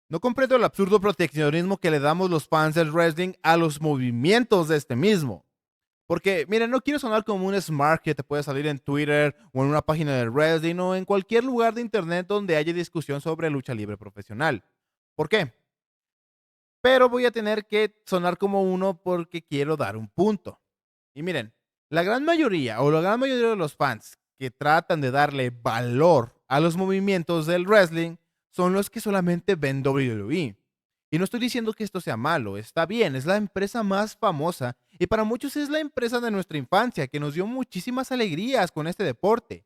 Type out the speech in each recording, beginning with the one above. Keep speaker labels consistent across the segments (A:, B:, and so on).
A: No comprendo el absurdo proteccionismo que le damos los fans del wrestling a los movimientos de este mismo. Porque, mira, no quiero sonar como un smart que te puede salir en Twitter o en una página de wrestling o en cualquier lugar de internet donde haya discusión sobre lucha libre profesional. ¿Por qué? Pero voy a tener que sonar como uno porque quiero dar un punto. Y miren, la gran mayoría o la gran mayoría de los fans que tratan de darle valor a los movimientos del wrestling son los que solamente ven WWE. Y no estoy diciendo que esto sea malo, está bien, es la empresa más famosa y para muchos es la empresa de nuestra infancia que nos dio muchísimas alegrías con este deporte.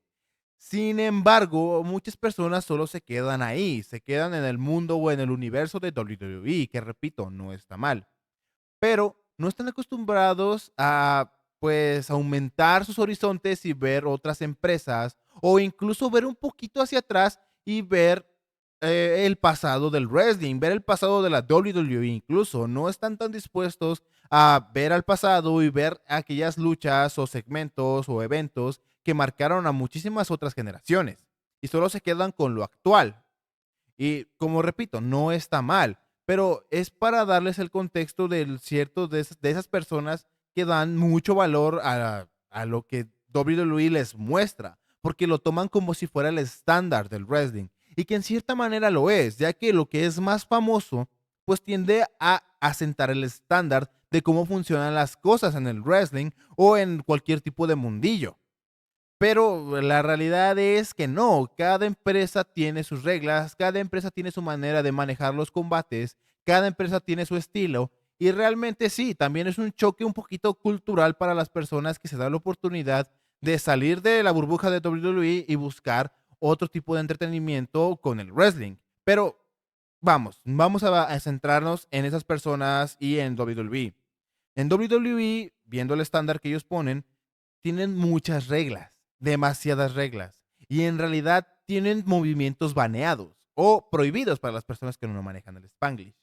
A: Sin embargo, muchas personas solo se quedan ahí, se quedan en el mundo o en el universo de WWE, que repito, no está mal, pero no están acostumbrados a, pues, aumentar sus horizontes y ver otras empresas o incluso ver un poquito hacia atrás y ver el pasado del wrestling, ver el pasado de la WWE incluso. No están tan dispuestos a ver al pasado y ver aquellas luchas o segmentos o eventos que marcaron a muchísimas otras generaciones y solo se quedan con lo actual. Y como repito, no está mal, pero es para darles el contexto del cierto de esas personas que dan mucho valor a lo que WWE les muestra, porque lo toman como si fuera el estándar del wrestling, y que en cierta manera lo es, ya que lo que es más famoso, pues tiende a asentar el estándar de cómo funcionan las cosas en el wrestling o en cualquier tipo de mundillo. Pero la realidad es que no, cada empresa tiene sus reglas, cada empresa tiene su manera de manejar los combates, cada empresa tiene su estilo y realmente sí, también es un choque un poquito cultural para las personas que se dan la oportunidad de salir de la burbuja de WWE y buscar otro tipo de entretenimiento con el wrestling. Pero vamos a centrarnos en esas personas y en WWE. En WWE, viendo el estándar que ellos ponen, tienen muchas reglas, demasiadas reglas, y en realidad tienen movimientos baneados o prohibidos para las personas que no manejan el Spanglish.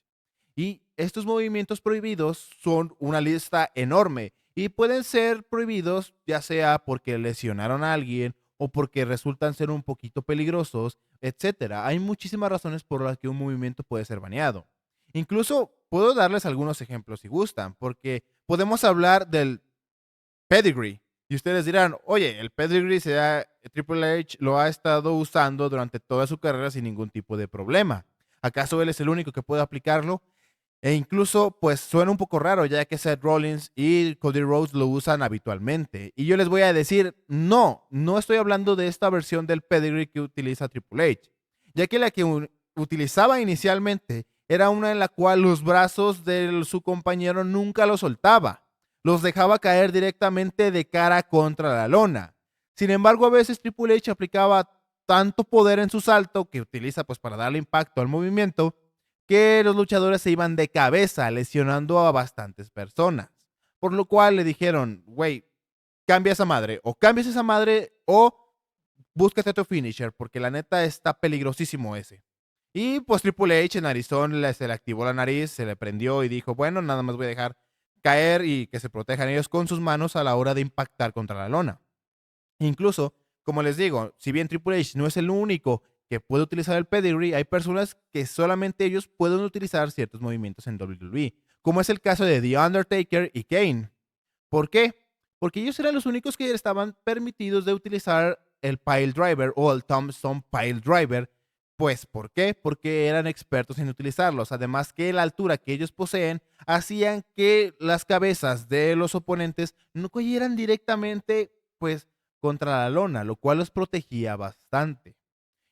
A: Y estos movimientos prohibidos son una lista enorme y pueden ser prohibidos ya sea porque lesionaron a alguien o porque resultan ser un poquito peligrosos, etcétera. Hay muchísimas razones por las que un movimiento puede ser baneado. Incluso puedo darles algunos ejemplos si gustan, porque podemos hablar del pedigree. Y ustedes dirán, oye, el pedigree Triple H lo ha estado usando durante toda su carrera sin ningún tipo de problema. ¿Acaso él es el único que puede aplicarlo? E incluso, pues suena un poco raro, ya que Seth Rollins y Cody Rhodes lo usan habitualmente. Y yo les voy a decir, no, no estoy hablando de esta versión del pedigree que utiliza Triple H, ya que la que utilizaba inicialmente era una en la cual los brazos de su compañero nunca los soltaba, los dejaba caer directamente de cara contra la lona. Sin embargo, a veces Triple H aplicaba tanto poder en su salto que utiliza pues para darle impacto al movimiento que los luchadores se iban de cabeza, lesionando a bastantes personas. Por lo cual le dijeron, güey, cambia esa madre, o cambias esa madre, o búscate tu finisher, porque la neta está peligrosísimo ese. Y pues Triple H en Arizona se le activó la nariz, se le prendió y dijo, bueno, nada más voy a dejar caer y que se protejan ellos con sus manos a la hora de impactar contra la lona. Incluso, como les digo, si bien Triple H no es el único que puede utilizar el pedigree, hay personas que solamente ellos pueden utilizar ciertos movimientos en WWE, como es el caso de The Undertaker y Kane. ¿Por qué? Porque ellos eran los únicos que estaban permitidos de utilizar el pile driver o el Tombstone pile driver. Pues, ¿por qué? Porque eran expertos en utilizarlos. Además que la altura que ellos poseen hacían que las cabezas de los oponentes no cayeran directamente, pues, contra la lona, lo cual los protegía bastante.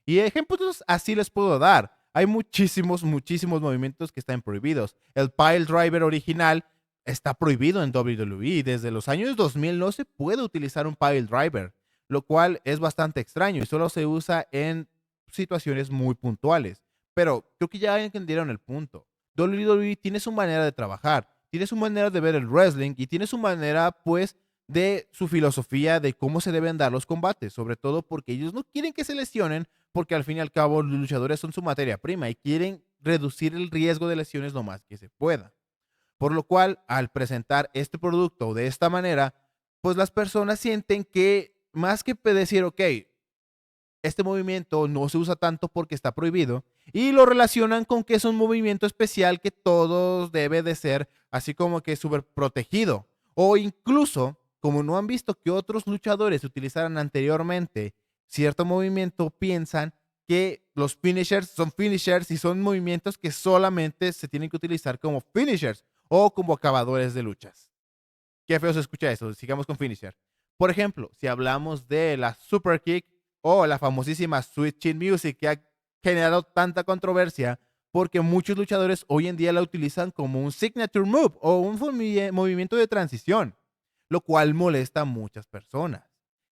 A: Y ejemplos así les puedo dar. Hay muchísimos movimientos que están prohibidos. El pile driver original está prohibido en WWE. Desde los años 2000 no se puede utilizar un pile driver, lo cual es bastante extraño y solo se usa en situaciones muy puntuales. Pero creo que ya entendieron el punto. WWE tiene su manera de trabajar, tiene su manera de ver el wrestling y tiene su manera, pues, de su filosofía de cómo se deben dar los combates, sobre todo porque ellos no quieren que se lesionen, porque al fin y al cabo los luchadores son su materia prima y quieren reducir el riesgo de lesiones lo más que se pueda. Por lo cual, al presentar este producto de esta manera, pues las personas sienten que más que decir, ok, este movimiento no se usa tanto porque está prohibido y lo relacionan con que es un movimiento especial que todos debe de ser así como que súper protegido. O incluso, como no han visto que otros luchadores utilizaran anteriormente cierto movimiento, piensan que los finishers y son movimientos que solamente se tienen que utilizar como finishers o como acabadores de luchas. Qué feo se escucha eso. Sigamos con finisher. Por ejemplo, si hablamos de la super kick o la famosísima Sweet Chin Music que ha generado tanta controversia porque muchos luchadores hoy en día la utilizan como un signature move o un movimiento de transición, lo cual molesta a muchas personas.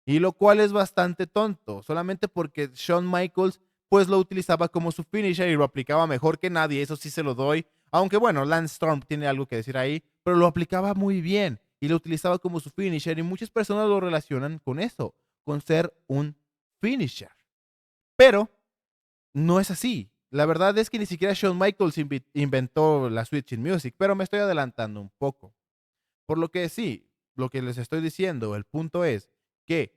A: Y lo cual es bastante tonto, solamente porque Shawn Michaels pues lo utilizaba como su finisher y lo aplicaba mejor que nadie, eso sí se lo doy. Aunque bueno, Lance Storm tiene algo que decir ahí, pero lo aplicaba muy bien y lo utilizaba como su finisher y muchas personas lo relacionan con eso, con ser un finisher. Pero no es así. La verdad es que ni siquiera Shawn Michaels inventó la Switching Music, pero me estoy adelantando un poco. Por lo que sí, lo que les estoy diciendo, el punto es que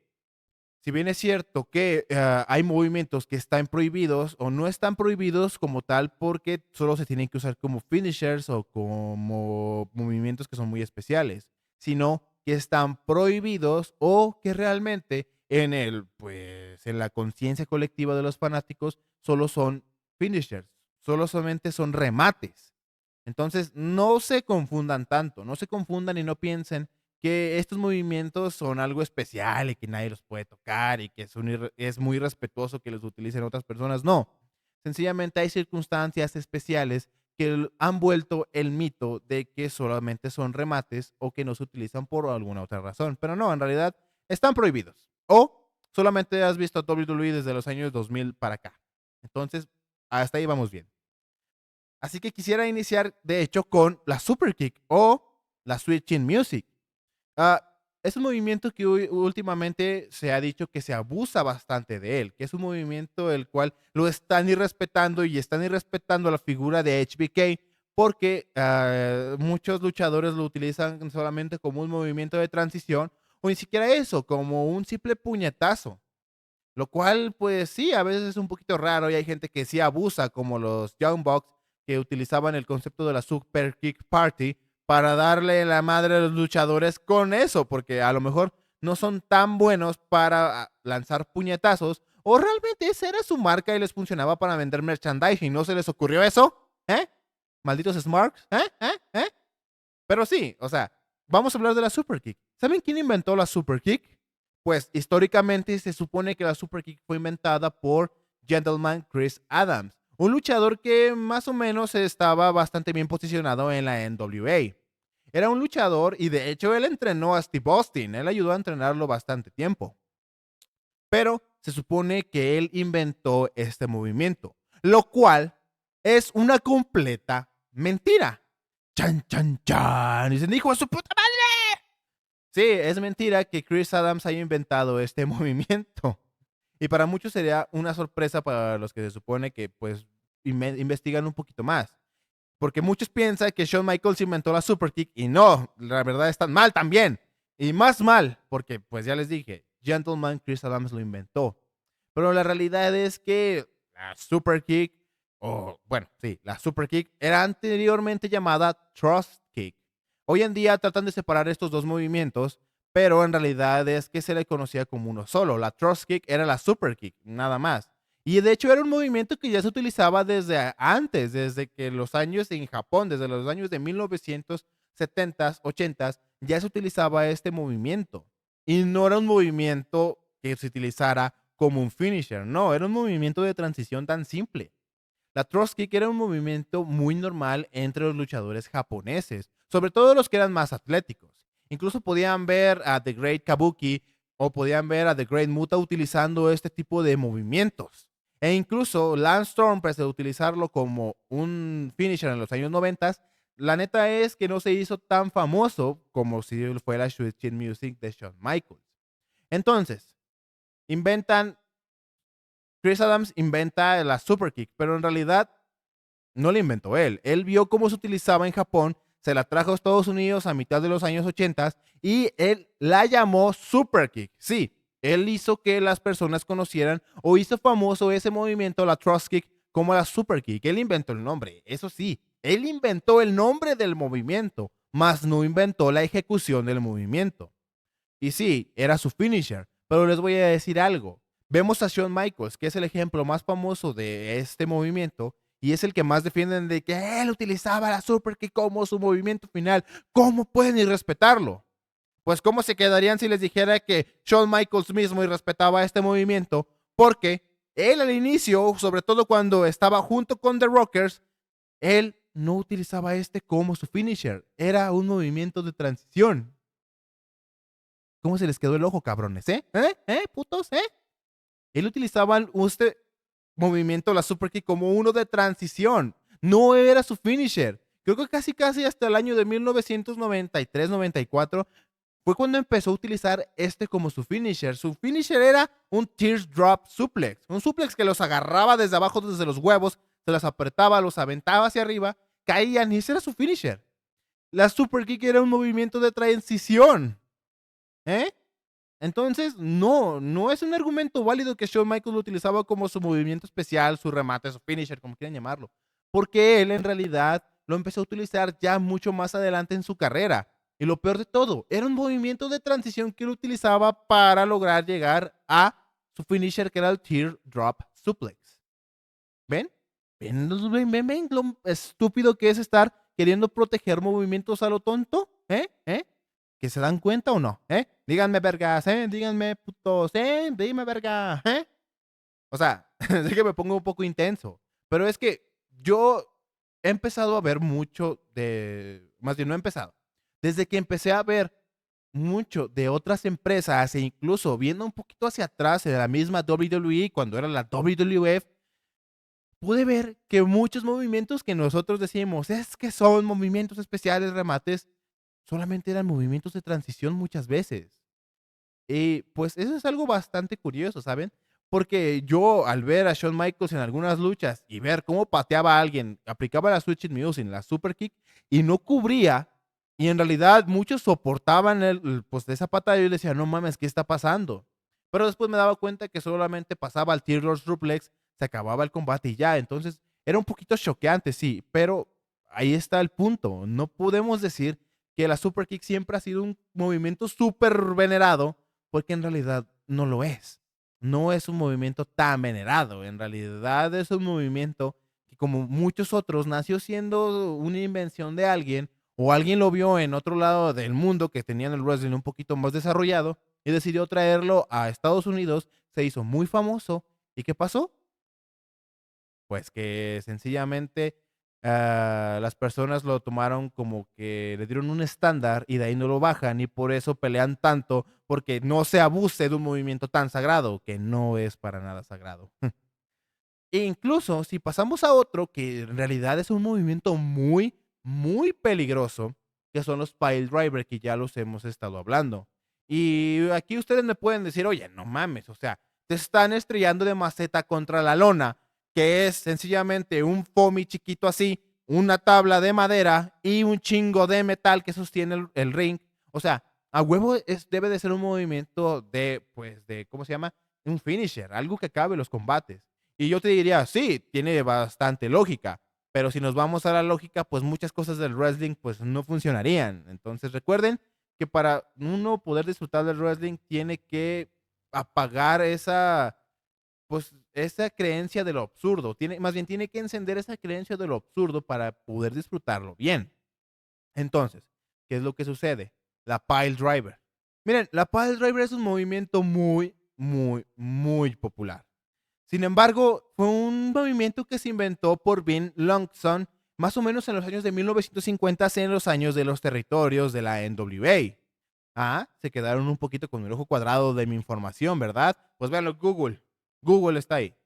A: si bien es cierto que hay movimientos que están prohibidos o no están prohibidos como tal porque solo se tienen que usar como finishers o como movimientos que son muy especiales, sino que están prohibidos o que realmente en la conciencia colectiva de los fanáticos solo son finishers, solo solamente son remates. Entonces, no se confundan tanto, no se confundan y no piensen que estos movimientos son algo especial y que nadie los puede tocar y que es muy respetuoso que los utilicen otras personas. No, sencillamente hay circunstancias especiales que han vuelto el mito de que solamente son remates o que no se utilizan por alguna otra razón. Pero no, en realidad están prohibidos. O solamente has visto a WWE desde los años 2000 para acá. Entonces, hasta ahí vamos bien. Así que quisiera iniciar, de hecho, con la Super Kick o la Sweet Chin Music. Ah, es un movimiento que últimamente se ha dicho que se abusa bastante de él, que es un movimiento el cual lo están irrespetando y están irrespetando la figura de HBK porque muchos luchadores lo utilizan solamente como un movimiento de transición o ni siquiera eso, como un simple puñetazo. Lo cual, pues sí, a veces es un poquito raro y hay gente que sí abusa, como los Young Bucks, que utilizaban el concepto de la Super Kick Party para darle la madre a los luchadores con eso, porque a lo mejor no son tan buenos para lanzar puñetazos, o realmente esa era su marca y les funcionaba para vender merchandising. ¿No se les ocurrió eso? ¿Eh? Malditos Smarks. Pero sí, o sea, vamos a hablar de la Super Kick. ¿Saben quién inventó la Super Kick? Pues históricamente se supone que la Super Kick fue inventada por Gentleman Chris Adams, un luchador que más o menos estaba bastante bien posicionado en la NWA. Era un luchador y de hecho él entrenó a Steve Austin, él ayudó a entrenarlo bastante tiempo. Pero se supone que él inventó este movimiento, lo cual es una completa mentira. Chan, chan, chan. Y se dijo a su puta madre. Sí, es mentira que Chris Adams haya inventado este movimiento. Y para muchos sería una sorpresa para los que se supone que pues investigan un poquito más. Porque muchos piensan que Shawn Michaels inventó la Super Kick y no, la verdad están mal también. Y más mal, porque pues ya les dije, Gentleman Chris Adams lo inventó. Pero la realidad es que la Super Kick, o bueno, sí, la Super Kick era anteriormente llamada Trust Kick. Hoy en día tratan de separar estos dos movimientos, pero en realidad es que se le conocía como uno solo. La Trust Kick era la Super Kick, nada más. Y de hecho era un movimiento que ya se utilizaba desde antes, desde que los años en Japón, desde los años de 1970s, 80s, ya se utilizaba este movimiento. Y no era un movimiento que se utilizara como un finisher, no, era un movimiento de transición tan simple. La Trust Kick era un movimiento muy normal entre los luchadores japoneses, sobre todo los que eran más atléticos. Incluso podían ver a The Great Kabuki o podían ver a The Great Muta utilizando este tipo de movimientos. E incluso Lance Storm, pese a utilizarlo como un finisher en los años 90, la neta es que no se hizo tan famoso como si fuera Sweet Music de Shawn Michaels. Entonces, inventan Chris Adams inventa la Super Kick, pero en realidad no la inventó él. Él vio cómo se utilizaba en Japón, se la trajo a Estados Unidos a mitad de los años 80 y él la llamó Super Kick. Sí, Él hizo que las personas conocieran o hizo famoso ese movimiento, la thrust kick, como la super kick. Él inventó el nombre, eso sí, él inventó el nombre del movimiento, mas no inventó la ejecución del movimiento. Y sí, era su finisher, pero les voy a decir algo. Vemos a Shawn Michaels, que es el ejemplo más famoso de este movimiento y es el que más defienden de que él utilizaba la super kick como su movimiento final. ¿Cómo pueden irrespetarlo? Pues cómo se quedarían si les dijera que Shawn Michaels mismo irrespetaba este movimiento, porque él al inicio, sobre todo cuando estaba junto con The Rockers, él no utilizaba este como su finisher, era un movimiento de transición. ¿Cómo se les quedó el ojo, cabrones? Putos, ¿eh? Él utilizaba este movimiento, la super kick, como uno de transición. No era su finisher. Creo que casi hasta el año de 1993-94 fue cuando empezó a utilizar este como su finisher. Su finisher era un teardrop suplex. Un suplex que los agarraba desde abajo, desde los huevos, se los apretaba, los aventaba hacia arriba, caían y ese era su finisher. La super kick era un movimiento de transición. ¿Eh? Entonces, no es un argumento válido que Shawn Michaels lo utilizaba como su movimiento especial, su remate, su finisher, como quieran llamarlo. Porque él en realidad lo empezó a utilizar ya mucho más adelante en su carrera. Y lo peor de todo, era un movimiento de transición que él utilizaba para lograr llegar a su finisher, que era el teardrop suplex. ¿Ven? ¿Ven lo estúpido que es estar queriendo proteger movimientos a lo tonto? ¿Que se dan cuenta o no? Díganme, vergas, díganme, putos, dime, verga, O sea, es que me pongo un poco intenso, pero es que yo he empezado a ver mucho más bien no he empezado, desde que empecé a ver mucho de otras empresas e incluso viendo un poquito hacia atrás de la misma WWE cuando era la WWF, pude ver que muchos movimientos que nosotros decimos es que son movimientos especiales, remates, solamente eran movimientos de transición muchas veces. Y pues eso es algo bastante curioso, ¿saben? Porque yo al ver a Shawn Michaels en algunas luchas y ver cómo pateaba a alguien, aplicaba la Switch Music, la Super Kick, y no cubría, y en realidad muchos soportaban pues de esa patada y yo decía, no mames, ¿qué está pasando? Pero después me daba cuenta que solamente pasaba al Teardrop Suplex, se acababa el combate y ya. Entonces era un poquito choqueante, sí, pero ahí está el punto. No podemos decir que la Super Kick siempre ha sido un movimiento súper venerado porque en realidad no lo es. No es un movimiento tan venerado. En realidad es un movimiento que, como muchos otros, nació siendo una invención de alguien o alguien lo vio en otro lado del mundo que tenían el wrestling un poquito más desarrollado y decidió traerlo a Estados Unidos. Se hizo muy famoso. ¿Y qué pasó? Pues que sencillamente las personas lo tomaron como que le dieron un estándar y de ahí no lo bajan y por eso pelean tanto porque no se abuse de un movimiento tan sagrado que no es para nada sagrado. E incluso si pasamos a otro que en realidad es un movimiento muy peligroso, que son los pile driver que ya los hemos estado hablando. Y aquí ustedes me pueden decir, oye, no mames, o sea, te están estrellando de maceta contra la lona, que es sencillamente un foamy chiquito así, una tabla de madera y un chingo de metal que sostiene el ring. O sea, a huevo debe de ser un movimiento de, ¿cómo se llama? Un finisher, algo que acabe los combates. Y yo te diría, sí, tiene bastante lógica, pero si nos vamos a la lógica, pues muchas cosas del wrestling pues no funcionarían. Entonces recuerden que para uno poder disfrutar del wrestling tiene que apagar pues esa creencia de lo absurdo, más bien tiene que encender esa creencia de lo absurdo para poder disfrutarlo bien. Entonces, ¿qué es lo que sucede? La pile driver. Miren, la pile driver es un movimiento muy popular. Sin embargo, fue un movimiento que se inventó por Vin Longson más o menos en los años de 1950, en los años de los territorios de la NWA. Se quedaron un poquito con el ojo cuadrado de mi información, ¿verdad? Pues véanlo, Google. Google está ahí.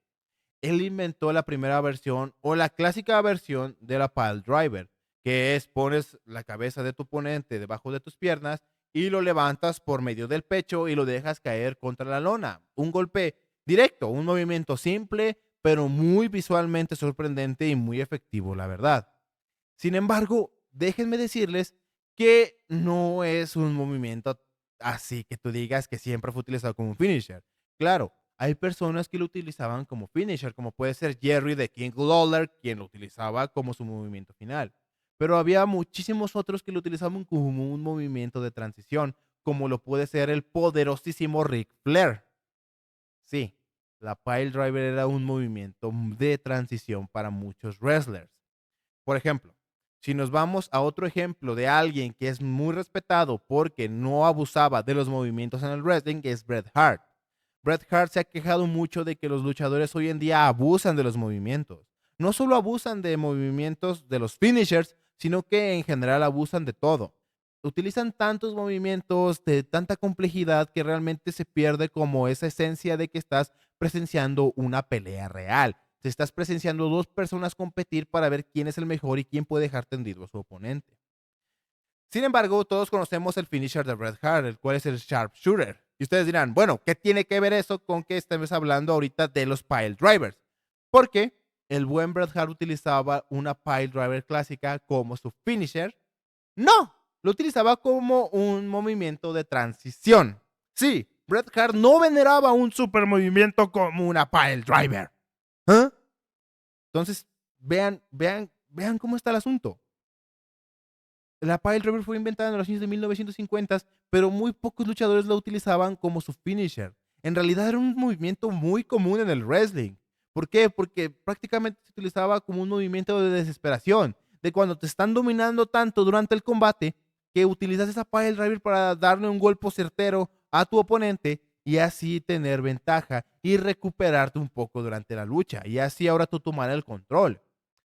A: Él inventó la primera versión o la clásica versión de la pile driver, que es pones la cabeza de tu oponente debajo de tus piernas y lo levantas por medio del pecho y lo dejas caer contra la lona. Un golpe directo, un movimiento simple, pero muy visualmente sorprendente y muy efectivo, la verdad. Sin embargo, déjenme decirles que no es un movimiento así que tú digas que siempre fue utilizado como un finisher. Claro, hay personas que lo utilizaban como finisher, como puede ser Jerry de King Lawler, quien lo utilizaba como su movimiento final. Pero había muchísimos otros que lo utilizaban como un movimiento de transición, como lo puede ser el poderosísimo Ric Flair. Sí, la pile driver era un movimiento de transición para muchos wrestlers. Por ejemplo, si nos vamos a otro ejemplo de alguien que es muy respetado porque no abusaba de los movimientos en el wrestling, que es Bret Hart. Bret Hart se ha quejado mucho de que los luchadores hoy en día abusan de los movimientos. No solo abusan de movimientos de los finishers, sino que en general abusan de todo. Utilizan tantos movimientos de tanta complejidad que realmente se pierde como esa esencia de que estás presenciando una pelea real. Te estás presenciando dos personas competir para ver quién es el mejor y quién puede dejar tendido a su oponente. Sin embargo, todos conocemos el finisher de Bret Hart, el cual es el sharpshooter. Y ustedes dirán, bueno, ¿qué tiene que ver eso con que estemos hablando ahorita de los pile drivers? Porque el buen Bret Hart utilizaba una pile driver clásica como su finisher. No, lo utilizaba como un movimiento de transición. Sí, Bret Hart no veneraba un super movimiento como una pile driver. ¿Ah? Entonces, vean cómo está el asunto. La pile driver fue inventada en los años de 1950, pero muy pocos luchadores la utilizaban como su finisher. En realidad era un movimiento muy común en el wrestling. ¿Por qué? Porque prácticamente se utilizaba como un movimiento de desesperación, de cuando te están dominando tanto durante el combate que utilizas esa pile driver para darle un golpe certero a tu oponente y así tener ventaja y recuperarte un poco durante la lucha y así ahora tú tomar el control.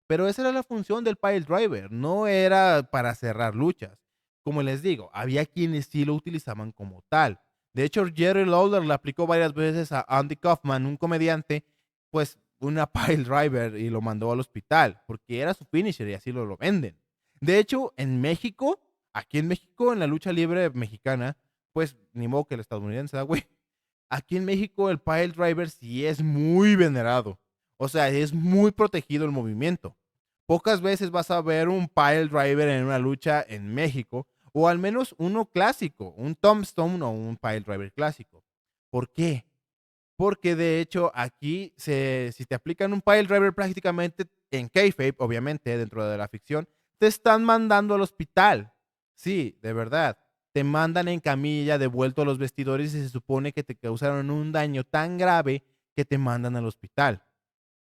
A: Pero esa era la función del pile driver, no era para cerrar luchas. Como les digo, había quienes sí lo utilizaban como tal. De hecho, Jerry Lawler le aplicó varias veces a Andy Kaufman, un comediante, pues una pile driver y lo mandó al hospital, porque era su finisher y así lo venden. De hecho, en México, aquí en México, en la lucha libre mexicana, pues ni modo que el estadounidense, ¿da, güey? Aquí en México el pile driver sí es muy venerado. O sea, es muy protegido el movimiento. Pocas veces vas a ver un pile driver en una lucha en México, o al menos uno clásico, un tombstone o un pile driver clásico. ¿Por qué? Porque de hecho aquí, si te aplican un pile driver prácticamente en kayfabe, obviamente dentro de la ficción, te están mandando al hospital. Sí, de verdad. Te mandan en camilla, devuelto a los vestidores y se supone que te causaron un daño tan grave que te mandan al hospital.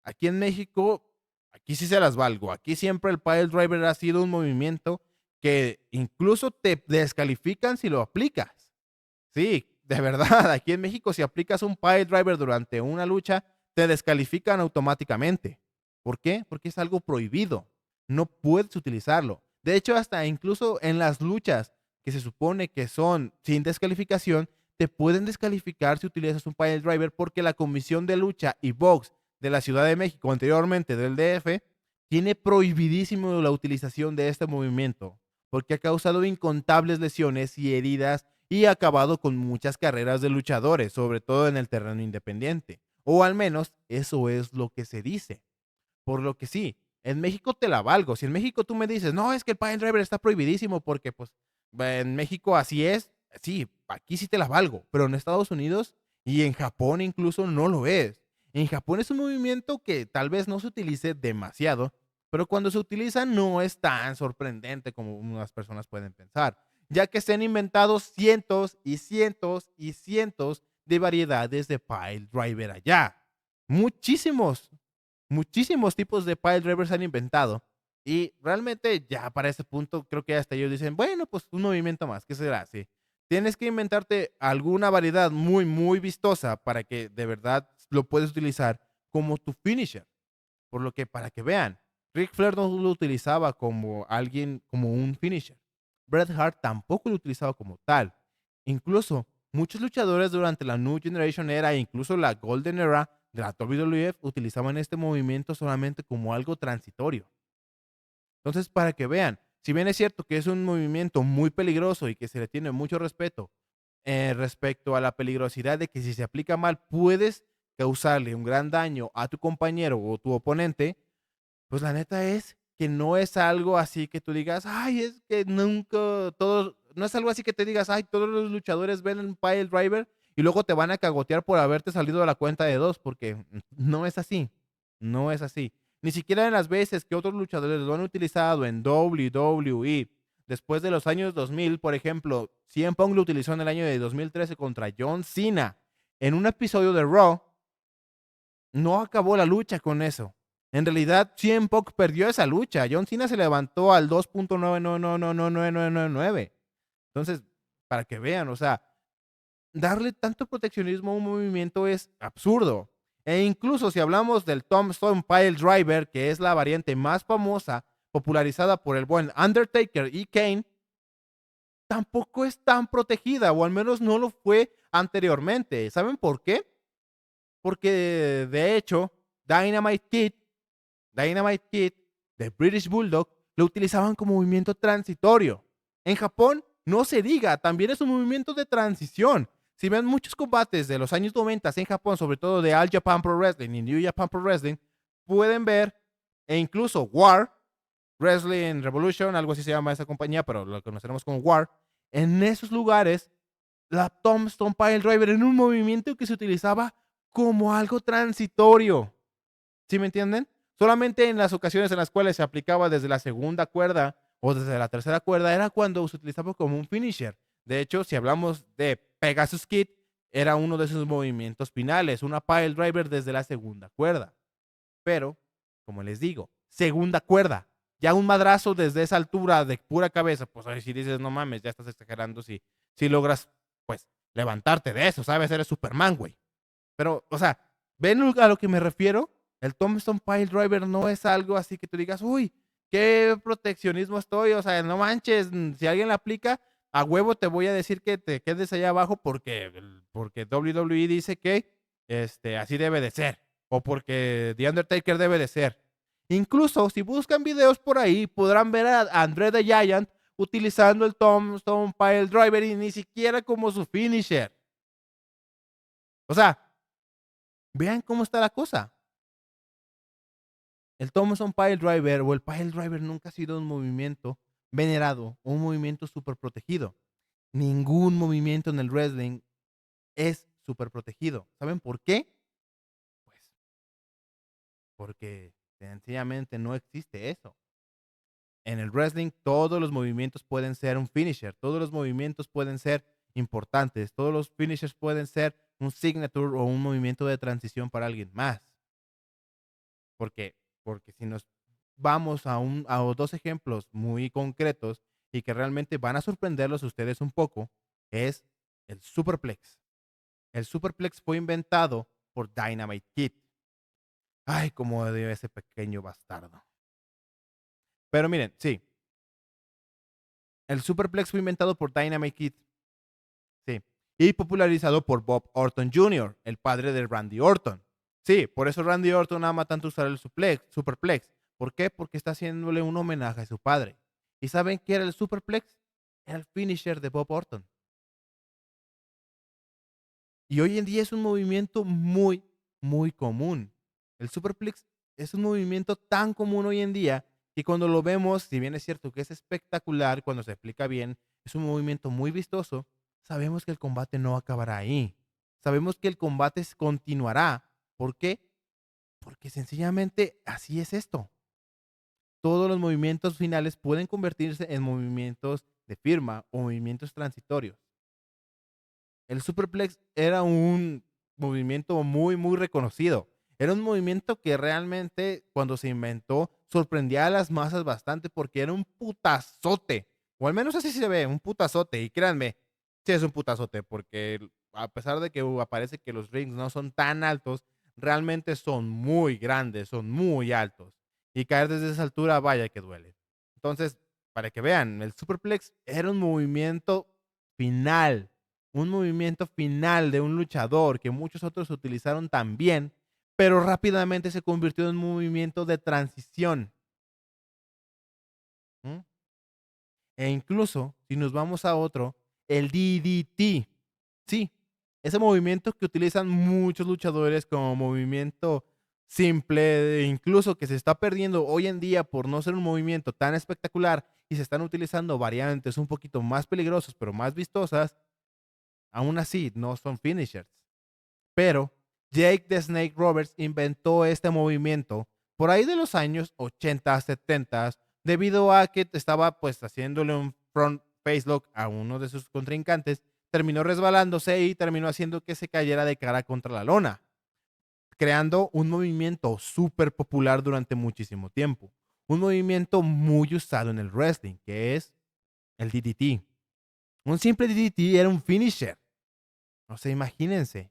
A: Aquí en México, aquí sí se las valgo. Aquí siempre el pile driver ha sido un movimiento que incluso te descalifican si lo aplicas. Sí, de verdad, aquí en México si aplicas un pile driver durante una lucha, te descalifican automáticamente. ¿Por qué? Porque es algo prohibido. No puedes utilizarlo. De hecho, hasta incluso en las luchas que se supone que son sin descalificación, te pueden descalificar si utilizas un pile driver porque la Comisión de Lucha y Box de la Ciudad de México, anteriormente del DF, tiene prohibidísimo la utilización de este movimiento porque ha causado incontables lesiones y heridas y ha acabado con muchas carreras de luchadores, sobre todo en el terreno independiente. O al menos eso es lo que se dice. Por lo que sí, en México te la valgo. Si en México tú me dices, no, es que el pile driver está prohibidísimo porque pues en México así es, sí, aquí sí te la valgo, pero en Estados Unidos y en Japón incluso no lo es. En Japón es un movimiento que tal vez no se utilice demasiado, pero cuando se utiliza no es tan sorprendente como unas personas pueden pensar, ya que se han inventado cientos y cientos y cientos de variedades de pile driver allá. Muchísimos, muchísimos tipos de pile drivers se han inventado. Y realmente ya para ese punto creo que hasta ellos dicen, bueno, pues un movimiento más, ¿qué será? Sí. Tienes que inventarte alguna variedad muy, muy vistosa para que de verdad lo puedes utilizar como tu finisher. Por lo que para que vean, Ric Flair no lo utilizaba como alguien, como un finisher. Bret Hart tampoco lo utilizaba como tal. Incluso muchos luchadores durante la New Generation Era e incluso la Golden Era de la WWF utilizaban este movimiento solamente como algo transitorio. Entonces, para que vean, si bien es cierto que es un movimiento muy peligroso y que se le tiene mucho respeto respecto a la peligrosidad de que si se aplica mal puedes causarle un gran daño a tu compañero o tu oponente, pues la neta es que no es algo así que tú digas, ay, es que nunca todos, no es algo así que te digas, ay, todos los luchadores ven un pile driver y luego te van a cagotear por haberte salido de la cuenta de dos, porque no es así. No es así. Ni siquiera en las veces que otros luchadores lo han utilizado en WWE después de los años 2000, por ejemplo, CM Punk lo utilizó en el año de 2013 contra John Cena en un episodio de Raw. No acabó la lucha con eso. En realidad, CM Punk perdió esa lucha. John Cena se levantó al 2.9999999. Entonces, para que vean, o sea, darle tanto proteccionismo a un movimiento es absurdo. E incluso si hablamos del Tombstone Pile Driver, que es la variante más famosa, popularizada por el buen Undertaker y Kane, tampoco es tan protegida, o al menos no lo fue anteriormente. ¿Saben por qué? Porque de hecho, Dynamite Kid de British Bulldog lo utilizaban como movimiento transitorio. En Japón, no se diga, también es un movimiento de transición. Si ven muchos combates de los años 90 en Japón, sobre todo de All Japan Pro Wrestling y New Japan Pro Wrestling, pueden ver, e incluso War, Wrestling Revolution, algo así se llama esa compañía, pero lo conoceremos como War, en esos lugares, la Tombstone Pile Driver en un movimiento que se utilizaba como algo transitorio. ¿Sí me entienden? Solamente en las ocasiones en las cuales se aplicaba desde la segunda cuerda o desde la tercera cuerda era cuando se utilizaba como un finisher. De hecho, si hablamos de Pegasus Kid, era uno de esos movimientos finales, una pile driver desde la segunda cuerda. Pero, como les digo, segunda cuerda. Ya un madrazo desde esa altura de pura cabeza, pues ahí si dices, no mames, ya estás exagerando si logras, pues, levantarte de eso, ¿sabes? Eres Superman, güey. Pero, o sea, ¿ven a lo que me refiero? El Tombstone Pile Driver no es algo así que tú digas, uy, qué proteccionismo estoy, o sea, no manches, si alguien la aplica, a huevo te voy a decir que te quedes allá abajo porque WWE dice que así debe de ser, o porque The Undertaker debe de ser. Incluso, si buscan videos por ahí, podrán ver a Andre the Giant utilizando el Tombstone Pile Driver y ni siquiera como su finisher. O sea, vean cómo está la cosa. El Thompson Pile Driver o el Pile Driver nunca ha sido un movimiento venerado o un movimiento súper protegido. Ningún movimiento en el wrestling es súper protegido. ¿Saben por qué? Pues porque sencillamente no existe eso. En el wrestling todos los movimientos pueden ser un finisher, todos los movimientos pueden ser importantes, todos los finishers pueden ser un signature o un movimiento de transición para alguien más. Porque, porque si nos vamos a dos ejemplos muy concretos y que realmente van a sorprenderlos a ustedes un poco, es el Superplex. El Superplex fue inventado por Dynamite Kid. Ay, cómo odio ese pequeño bastardo. Pero miren, sí, el Superplex fue inventado por Dynamite Kid. Sí. Y popularizado por Bob Orton Jr., el padre de Randy Orton. Sí, por eso Randy Orton ama tanto usar el Superplex. ¿Por qué? Porque está haciéndole un homenaje a su padre. ¿Y saben qué era el Superplex? Era el finisher de Bob Orton. Y hoy en día es un movimiento muy, muy común. El Superplex es un movimiento tan común hoy en día que cuando lo vemos, si bien es cierto que es espectacular, cuando se explica bien, es un movimiento muy vistoso, sabemos que el combate no acabará ahí. Sabemos que el combate continuará. ¿Por qué? Porque sencillamente así es esto. Todos los movimientos finales pueden convertirse en movimientos de firma o movimientos transitorios. El Superplex era un movimiento muy, muy reconocido. Era un movimiento que realmente cuando se inventó sorprendía a las masas bastante porque era un putazote. O al menos así se ve, un putazote. Y créanme, sí es un putazote porque a pesar de que aparece que los rings no son tan altos, realmente son muy grandes, son muy altos. Y caer desde esa altura, vaya que duele. Entonces, para que vean, el Superplex era un movimiento final, un movimiento final de un luchador que muchos otros utilizaron también, pero rápidamente se convirtió en un movimiento de transición. ¿Mm? E incluso, si nos vamos a otro, el DDT. Sí, ese movimiento que utilizan muchos luchadores como movimiento simple, incluso que se está perdiendo hoy en día por no ser un movimiento tan espectacular y se están utilizando variantes un poquito más peligrosas pero más vistosas, aún así no son finishers. Pero Jake the Snake Roberts inventó este movimiento por ahí de los años 80, 70, debido a que estaba pues haciéndole un front face lock a uno de sus contrincantes, terminó resbalándose y terminó haciendo que se cayera de cara contra la lona, creando un movimiento súper popular durante muchísimo tiempo. Un movimiento muy usado en el wrestling, que es el DDT. Un simple DDT era un finisher. No sé, imagínense.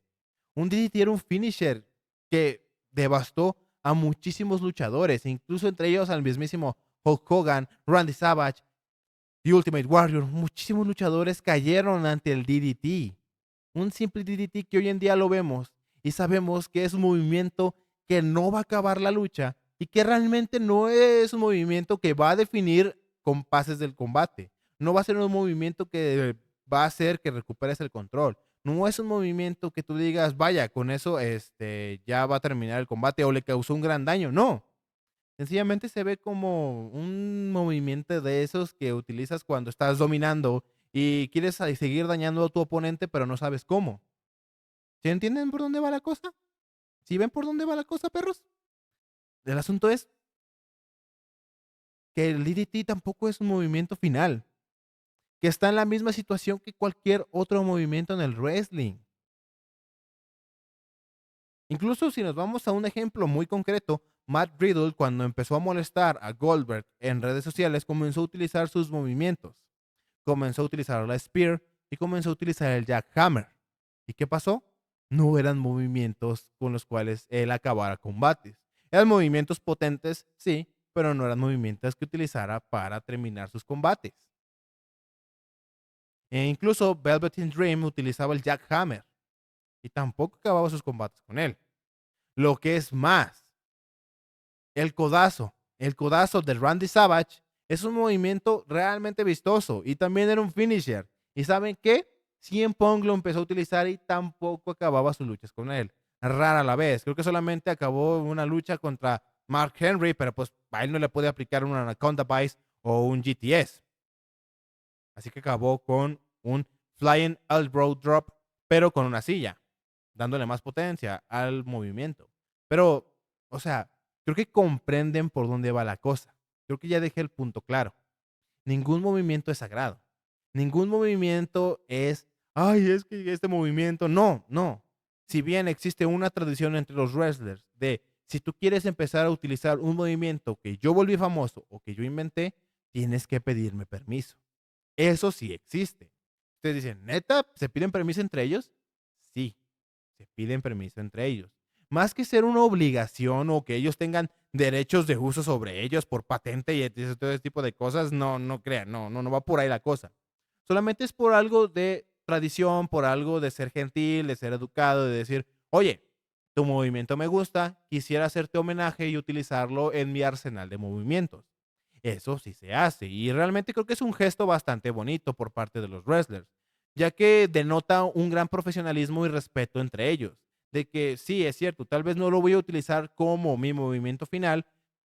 A: Un DDT era un finisher que devastó a muchísimos luchadores, incluso entre ellos al mismísimo Hulk Hogan, Randy Savage, The Ultimate Warrior. Muchísimos luchadores cayeron ante el DDT. Un simple DDT que hoy en día lo vemos y sabemos que es un movimiento que no va a acabar la lucha y que realmente no es un movimiento que va a definir compases del combate. No va a ser un movimiento que va a hacer que recuperes el control. No es un movimiento que tú digas, vaya, con eso ya va a terminar el combate o le causó un gran daño. No. Sencillamente se ve como un movimiento de esos que utilizas cuando estás dominando y quieres seguir dañando a tu oponente, pero no sabes cómo. ¿Sí entienden por dónde va la cosa? ¿Sí ven por dónde va la cosa, perros? El asunto es que el DDT tampoco es un movimiento final, que está en la misma situación que cualquier otro movimiento en el wrestling. Incluso si nos vamos a un ejemplo muy concreto, Matt Riddle, cuando empezó a molestar a Goldberg en redes sociales, comenzó a utilizar sus movimientos. Comenzó a utilizar la Spear y comenzó a utilizar el Jackhammer. ¿Y qué pasó? No eran movimientos con los cuales él acabara combates. Eran movimientos potentes, sí, pero no eran movimientos que utilizara para terminar sus combates. E incluso Velveteen Dream utilizaba el Jackhammer y tampoco acababa sus combates con él. Lo que es más, el codazo de Randy Savage es un movimiento realmente vistoso y también era un finisher. ¿Y saben qué? CM Punk lo empezó a utilizar y tampoco acababa sus luchas con él. Rara a la vez. Creo que solamente acabó una lucha contra Mark Henry, pero pues a él no le puede aplicar un Anaconda Vice o un GTS. Así que acabó con un Flying Elbow Drop, pero con una silla, dándole más potencia al movimiento. Pero, o sea, creo que comprenden por dónde va la cosa. Creo que ya dejé el punto claro. Ningún movimiento es sagrado. Ningún movimiento es, ay, es que este movimiento, no, no. Si bien existe una tradición entre los wrestlers de, si tú quieres empezar a utilizar un movimiento que yo volví famoso o que yo inventé, tienes que pedirme permiso. Eso sí existe. Ustedes dicen, ¿neta? ¿Se piden permiso entre ellos? Sí, se piden permiso entre ellos. Más que ser una obligación o que ellos tengan derechos de uso sobre ellos por patente y todo ese tipo de cosas, no, no crean, no va por ahí la cosa. Solamente es por algo de tradición, por algo de ser gentil, de ser educado, de decir, oye, tu movimiento me gusta, quisiera hacerte homenaje y utilizarlo en mi arsenal de movimientos. Eso sí se hace y realmente creo que es un gesto bastante bonito por parte de los wrestlers, ya que denota un gran profesionalismo y respeto entre ellos, de que sí, es cierto, tal vez no lo voy a utilizar como mi movimiento final,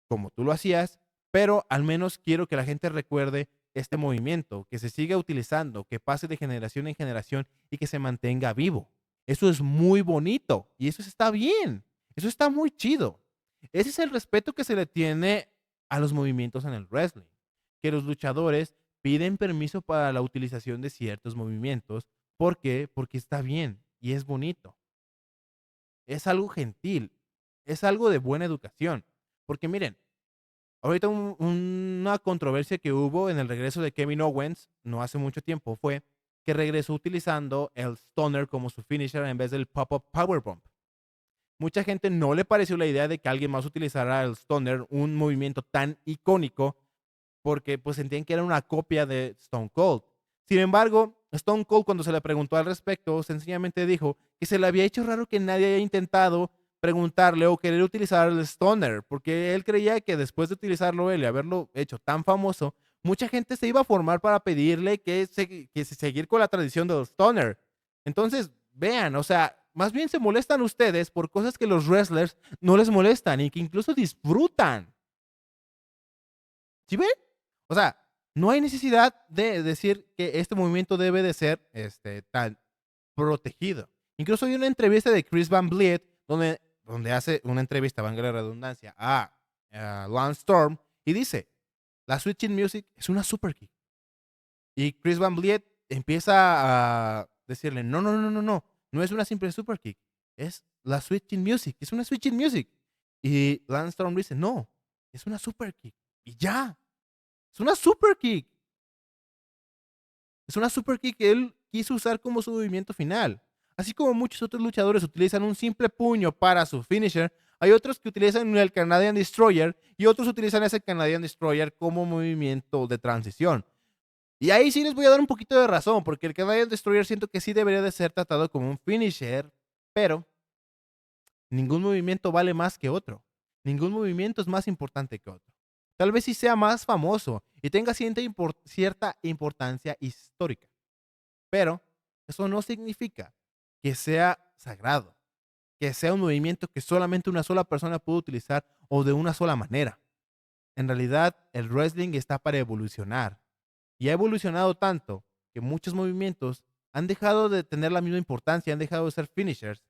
A: como tú lo hacías, pero al menos quiero que la gente recuerde este movimiento, que se siga utilizando, que pase de generación en generación y que se mantenga vivo. Eso es muy bonito y eso está bien, eso está muy chido. Ese es el respeto que se le tiene a los movimientos en el wrestling, que los luchadores piden permiso para la utilización de ciertos movimientos. ¿Por qué? Porque está bien y es bonito. Es algo gentil, es algo de buena educación. Porque miren, ahorita una controversia que hubo en el regreso de Kevin Owens no hace mucho tiempo fue que regresó utilizando el Stunner como su finisher en vez del Pop-Up Powerbomb. Mucha gente no le pareció la idea de que alguien más utilizara el Stunner, un movimiento tan icónico, porque pues sentían que era una copia de Stone Cold. Sin embargo, Stone Cold cuando se le preguntó al respecto, sencillamente dijo que se le había hecho raro que nadie haya intentado preguntarle o querer utilizar el Stoner, porque él creía que después de utilizarlo él y haberlo hecho tan famoso, mucha gente se iba a formar para pedirle que seguir con la tradición del Stoner. Entonces, vean, o sea, más bien se molestan ustedes por cosas que los wrestlers no les molestan y que incluso disfrutan. ¿Sí ven? O sea, no hay necesidad de decir que este movimiento debe de ser tan protegido. Incluso hay una entrevista de Chris Van Vliet donde hace una entrevista, valga la redundancia, a Lance Storm y dice, la Switching Music es una super kick. Y Chris Van Vliet empieza a decirle, no, no, no, no, no, no es una simple super kick, es la Switching Music, es una Switching Music. Y Lance Storm dice, no, es una super kick. Y ya, es una super kick. Es una super kick que él quiso usar como su movimiento final. Así como muchos otros luchadores utilizan un simple puño para su finisher, hay otros que utilizan el Canadian Destroyer y otros utilizan ese Canadian Destroyer como movimiento de transición. Y ahí sí les voy a dar un poquito de razón, porque el Canadian Destroyer siento que sí debería de ser tratado como un finisher, pero ningún movimiento vale más que otro. Ningún movimiento es más importante que otro. Tal vez sí sea más famoso y tenga cierta importancia histórica, pero eso no significa que sea sagrado, que sea un movimiento que solamente una sola persona puede utilizar o de una sola manera. En realidad, el wrestling está para evolucionar y ha evolucionado tanto que muchos movimientos han dejado de tener la misma importancia, han dejado de ser finishers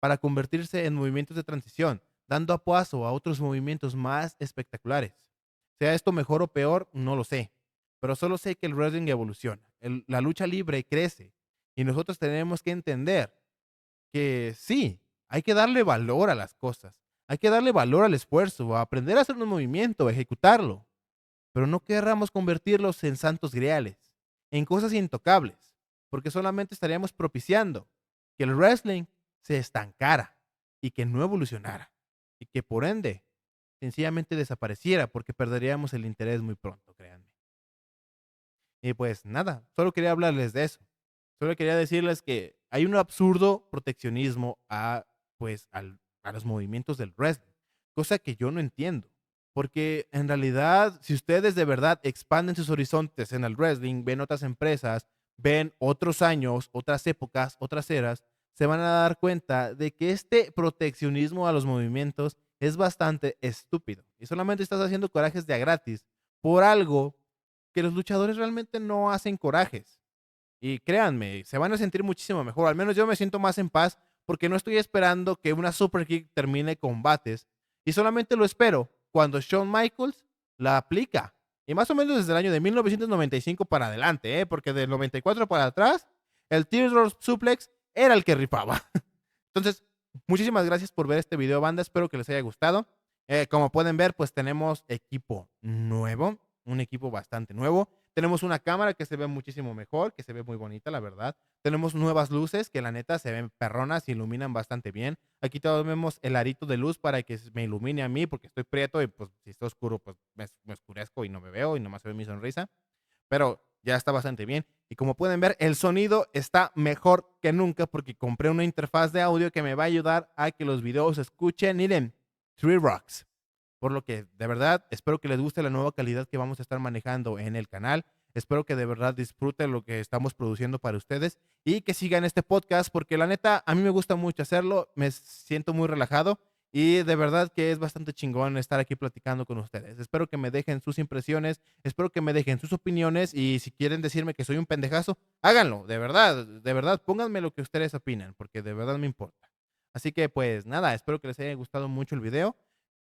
A: para convertirse en movimientos de transición, dando paso a otros movimientos más espectaculares. Sea esto mejor o peor, no lo sé, pero solo sé que el wrestling evoluciona, la lucha libre crece y nosotros tenemos que entender que sí, hay que darle valor a las cosas, hay que darle valor al esfuerzo, a aprender a hacer un movimiento, a ejecutarlo, pero no querramos convertirlos en santos griales, en cosas intocables, porque solamente estaríamos propiciando que el wrestling se estancara y que no evolucionara, y que por ende sencillamente desapareciera porque perderíamos el interés muy pronto, créanme. Y pues nada, solo quería hablarles de eso. Solo quería decirles que hay un absurdo proteccionismo a los movimientos del wrestling, cosa que yo no entiendo. Porque en realidad, si ustedes de verdad expanden sus horizontes en el wrestling, ven otras empresas, ven otros años, otras épocas, otras eras, se van a dar cuenta de que este proteccionismo a los movimientos es bastante estúpido. Y solamente estás haciendo corajes de a gratis por algo que los luchadores realmente no hacen corajes. Y créanme, se van a sentir muchísimo mejor. Al menos yo me siento más en paz porque no estoy esperando que una super kick termine combates. Y solamente lo espero cuando Shawn Michaels la aplica. Y más o menos desde el año de 1995 para adelante, ¿eh? Porque del 94 para atrás, el Teardrop Suplex era el que rifaba. Entonces, muchísimas gracias por ver este video, banda. Espero que les haya gustado. Como pueden ver, pues tenemos equipo nuevo, un equipo bastante nuevo. Tenemos una cámara que se ve muchísimo mejor, que se ve muy bonita, la verdad. Tenemos nuevas luces que la neta se ven perronas y iluminan bastante bien. Aquí tenemos el arito de luz para que me ilumine a mí, porque estoy prieto y pues si está oscuro, pues me oscurezco y no me veo y nomás se ve mi sonrisa. Pero ya está bastante bien. Y como pueden ver, el sonido está mejor que nunca porque compré una interfaz de audio que me va a ayudar a que los videos se escuchen, miren, Three Rocks. Por lo que de verdad espero que les guste la nueva calidad que vamos a estar manejando en el canal. Espero que de verdad disfruten lo que estamos produciendo para ustedes y que sigan este podcast porque la neta a mí me gusta mucho hacerlo, me siento muy relajado y de verdad que es bastante chingón estar aquí platicando con ustedes. Espero que me dejen sus impresiones, espero que me dejen sus opiniones y si quieren decirme que soy un pendejazo, háganlo, de verdad, pónganme lo que ustedes opinan porque de verdad me importa. Así que pues nada, espero que les haya gustado mucho el video.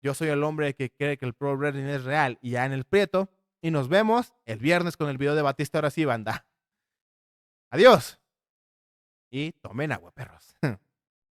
A: Yo soy el hombre que cree que el Pro Wrestling es real y ya en el Prieto. Y nos vemos el viernes con el video de Batista. Ahora sí, banda. Adiós. Y tomen agua, perros.